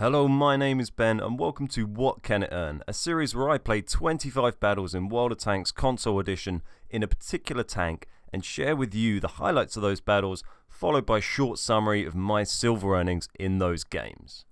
Hello, my name is Ben and welcome to What Can It Earn, a series where I play 25 battles in World of Tanks Console Edition in a particular tank and share with you the highlights of those battles, followed by a short summary of my silver earnings in those games.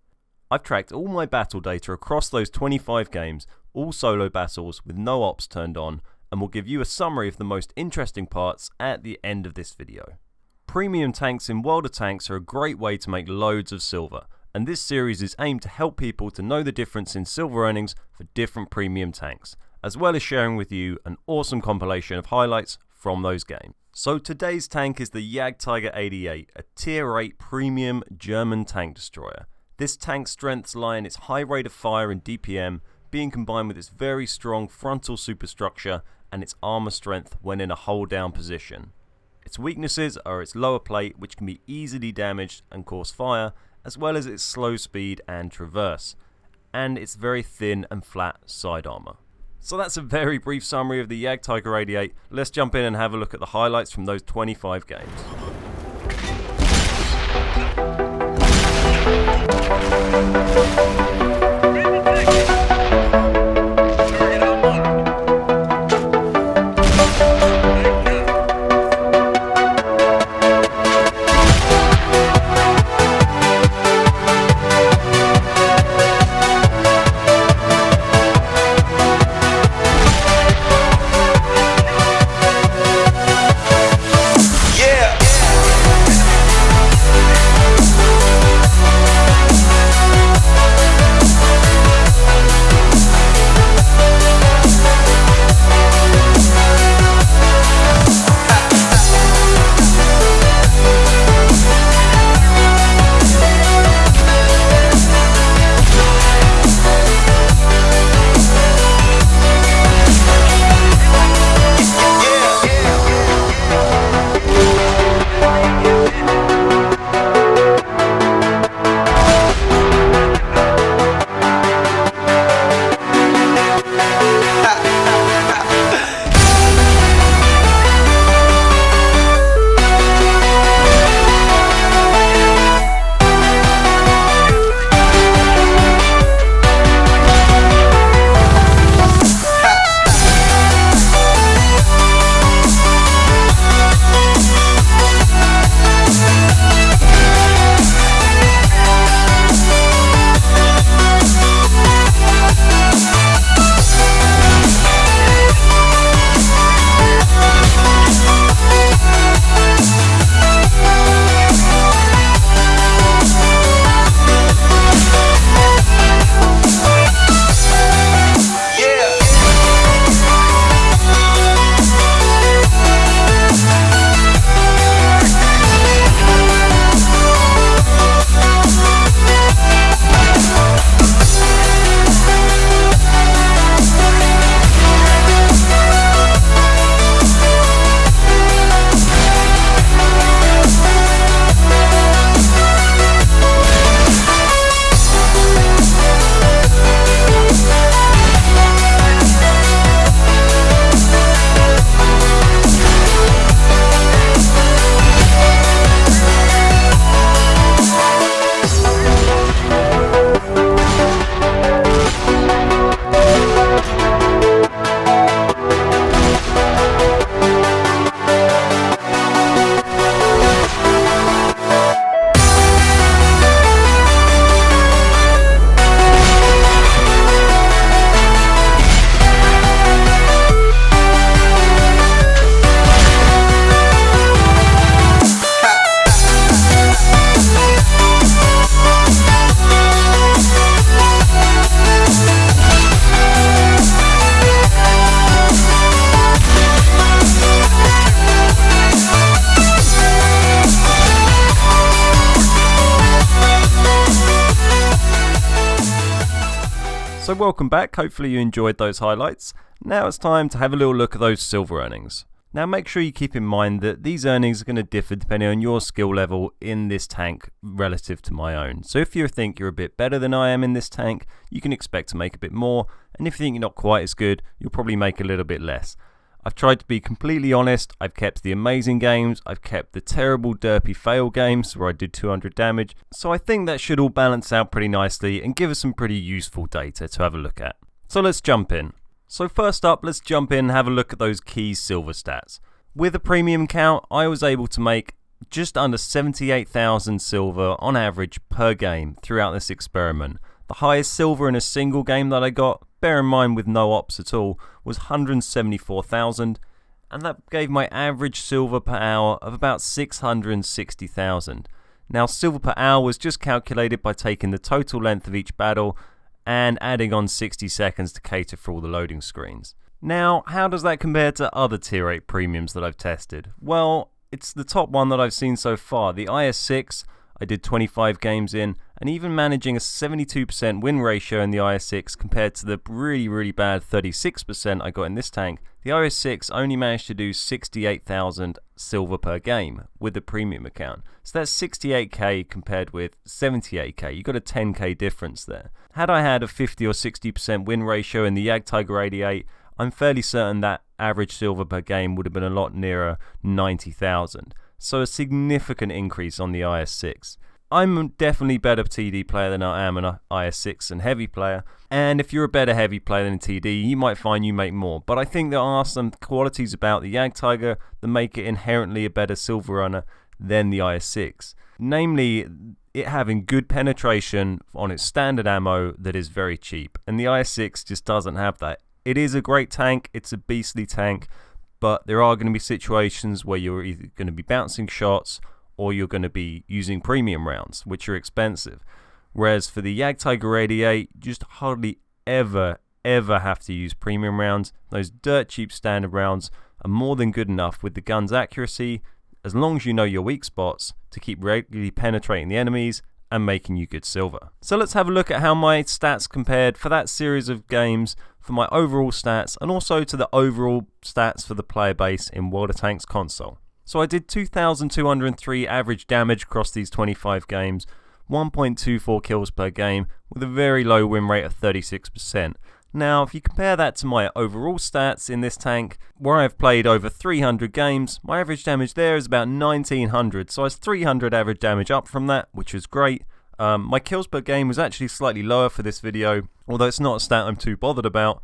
I've tracked all my battle data across those 25 games, all solo battles with no ops turned on, and will give you a summary of the most interesting parts at the end of this video. Premium tanks in World of Tanks are a great way to make loads of silver, and this series is aimed to help people to know the difference in silver earnings for different premium tanks, as well as sharing with you an awesome compilation of highlights from those games. So today's tank is the Jagdtiger 88, a tier 8 premium German tank destroyer. This tank's strengths lie in its high rate of fire and DPM, being combined with its very strong frontal superstructure and its armor strength when in a hold down position. Its weaknesses are its lower plate, which can be easily damaged and cause fire, as well as its slow speed and traverse, and its very thin and flat side armor. So that's a very brief summary of the Jagdtiger 88. Let's jump in and have a look at the highlights from those 25 games. So welcome back, hopefully you enjoyed those highlights. Now it's time to have a little look at those silver earnings. Now make sure you keep in mind that these earnings are going to differ depending on your skill level in this tank relative to my own. So if you think you're a bit better than I am in this tank, you can expect to make a bit more, and if you think you're not quite as good, you'll probably make a little bit less. I've tried to be completely honest. I've kept the amazing games, I've kept the terrible derpy fail games where I did 200 damage, so I think that should all balance out pretty nicely and give us some pretty useful data to have a look at. So let's jump in. So first up, let's jump in and have a look at those key silver stats. With a premium count, I was able to make just under 78,000 silver on average per game throughout this experiment. The highest silver in a single game that I got, bear in mind with no ops at all, was 174,000, and that gave my average silver per hour of about 660,000. Now silver per hour was just calculated by taking the total length of each battle and adding on 60 seconds to cater for all the loading screens. Now, how does that compare to other tier 8 premiums that I've tested? Well, it's the top one that I've seen so far. The IS-6, I did 25 games in, and even managing a 72% win ratio in the IS-6 compared to the really bad 36% I got in this tank, the IS-6 only managed to do 68,000 silver per game with the premium account. So that's 68k compared with 78k. You got a 10k difference there. Had I had a 50 or 60% win ratio in the Jagdtiger 88, I'm fairly certain that average silver per game would have been a lot nearer 90,000. So a significant increase on the IS-6. I'm definitely a better TD player than I am an IS-6 and heavy player, and if you're a better heavy player than a TD, you might find you make more. But I think there are some qualities about the Jagdtiger that make it inherently a better silver runner than the IS-6. Namely, it having good penetration on its standard ammo that is very cheap, and the IS-6 just doesn't have that. It is a great tank, it's a beastly tank, but there are going to be situations where you're either going to be bouncing shots or you're going to be using premium rounds, which are expensive. Whereas for the Jagdtiger 88, you just hardly ever have to use premium rounds. Those dirt cheap standard rounds are more than good enough with the gun's accuracy, as long as you know your weak spots, to keep regularly penetrating the enemies and making you good silver. So let's have a look at how my stats compared for that series of games, for my overall stats, and also to the overall stats for the player base in World of Tanks console. So I did 2,203 average damage across these 25 games, 1.24 kills per game, with a very low win rate of 36%. Now, if you compare that to my overall stats in this tank, where I've played over 300 games, my average damage there is about 1,900, so I was 300 average damage up from that, which was great. My kills per game was actually slightly lower for this video, although it's not a stat I'm too bothered about,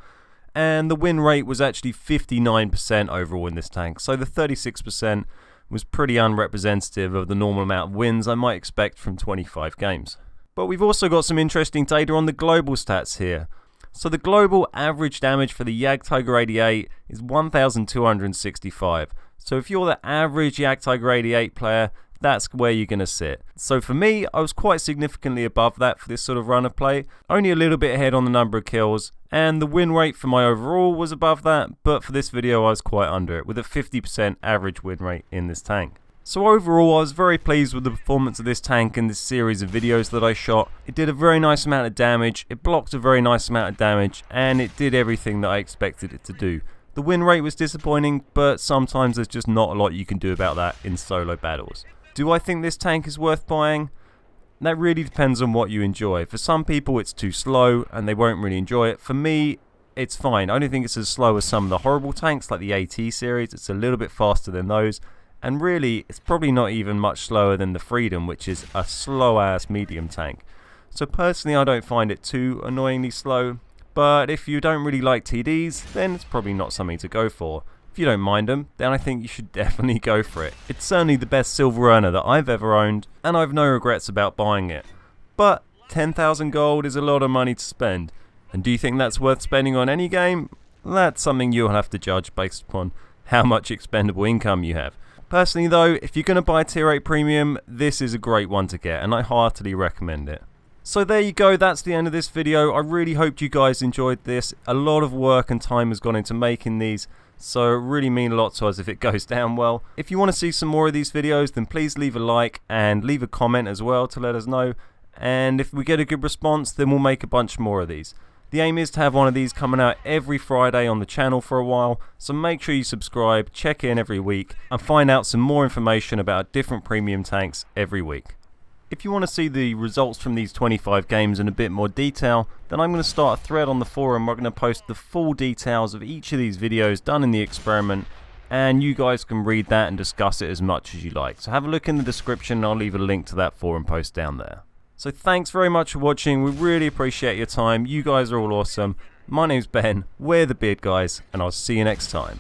and the win rate was actually 59% overall in this tank, so the 36% was pretty unrepresentative of the normal amount of wins I might expect from 25 games. But we've also got some interesting data on the global stats here. So the global average damage for the Jagdtiger 88 is 1,265. So if you're the average Jagdtiger 88 player, that's where you're going to sit. So for me, I was quite significantly above that for this sort of run of play, only a little bit ahead on the number of kills, and the win rate for my overall was above that, but for this video I was quite under it, with a 50% average win rate in this tank. So overall, I was very pleased with the performance of this tank in this series of videos that I shot. It did a very nice amount of damage, it blocked a very nice amount of damage, and it did everything that I expected it to do. The win rate was disappointing, but sometimes there's just not a lot you can do about that in solo battles. Do I think this tank is worth buying? That really depends on what you enjoy. For some people it's too slow and they won't really enjoy it. For me, it's fine. I don't think it's as slow as some of the horrible tanks like the AT series. It's a little bit faster than those. And really, it's probably not even much slower than the Freedom, which is a slow-ass medium tank. So personally, I don't find it too annoyingly slow. But if you don't really like TDs, then it's probably not something to go for. If you don't mind them, then I think you should definitely go for it. It's certainly the best silver earner that I've ever owned, and I've no regrets about buying it. But 10,000 gold is a lot of money to spend. And do you think that's worth spending on any game? That's something you'll have to judge based upon how much expendable income you have. Personally though, if you're going to buy a Tier 8 Premium, this is a great one to get, and I heartily recommend it. So there you go, that's the end of this video. I really hoped you guys enjoyed this. A lot of work and time has gone into making these, so it really means a lot to us if it goes down well. If you want to see some more of these videos, then please leave a like and leave a comment as well to let us know. And if we get a good response, then we'll make a bunch more of these. The aim is to have one of these coming out every Friday on the channel for a while, so make sure you subscribe, check in every week, and find out some more information about different premium tanks every week. If you want to see the results from these 25 games in a bit more detail, then I'm going to start a thread on the forum where I'm going to post the full details of each of these videos done in the experiment, and you guys can read that and discuss it as much as you like. So have a look in the description and I'll leave a link to that forum post down there. So thanks very much for watching, we really appreciate your time, you guys are all awesome. My name's Ben, we're the Beard Guys, and I'll see you next time.